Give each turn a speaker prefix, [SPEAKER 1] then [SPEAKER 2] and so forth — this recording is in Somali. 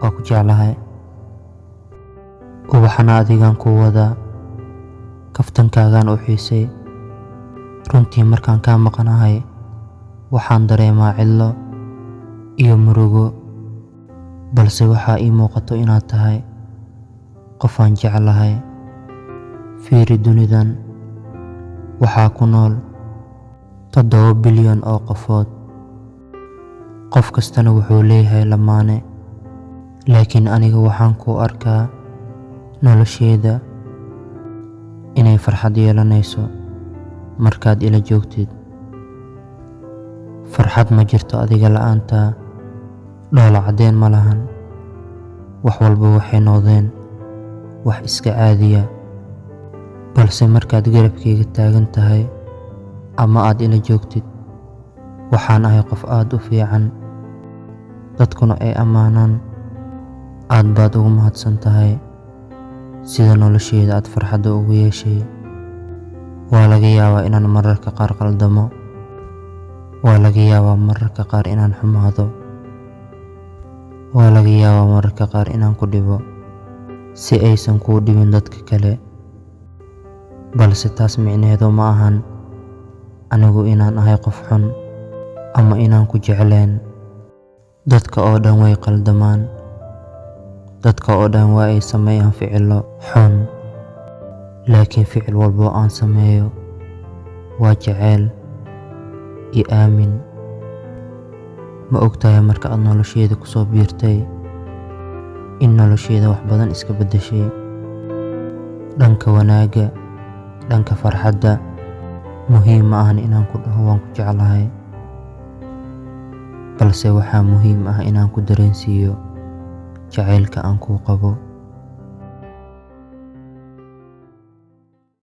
[SPEAKER 1] waa ku jeclahay. Ubaxana adigaan ku wadaa, kaftankaagaan u xiisay. Runtii markaan kaa maqanahay waxaan dareemaa cidlo iyo murugo, balse waxaa ii muuqato inaad tahay qof aan jeclahay. Fiiri, dunidan waxaa ku nool 7 bilyan oo qofood. Qof kastana wuxuu leeyahay lamaane, laakiin aniga waxaan ku arkaa nolosheeda inay farxad yeelanayso markaad ila joogtid. Farxad ma jirto adiga la'aanta, dhoola cadeen ma lahan. Wax walba waxay noqdeen wax iska caadiya, balse markaad garabkayga taagan tahay ama aad ila joogtid, waxaan ahay qof aad u fiican, dadkuna ay ammaanaan. Aad baad ugu mahadsan tahay sida nolosheeda aad farxadda ugu yeeshay. Waa laga yaabaa inaan mararka qaar qaldamo, waa laga yaabaa mararka qaar inaan xumaado, waa laga yaabaa mararka qaar inaan ku dhibo si aysan kuu dhibin dadka kale, balse taas micnaheedu ma ahan anigu inaan ahay qof xun ama inaan ku jecleen. Dadka oo dhan way qaldamaan, dadka oo dhan waa ay sameeyaan ficilo xun, laakiin ficil walbo aan sameeyo waa jacayl iyo aamin. Ma ogtahay marka aad nolosheeda ku soo biirtay in nolosheeda wax badan iska beddeshay, dhanka wanaagga, dhanka farxadda. Muhiim ma ahan inaan ku dhaho waan ku jeclahay, balse waxaa muhiim ah inaan ku dareensiiyo jacaylka aan kuu qabo.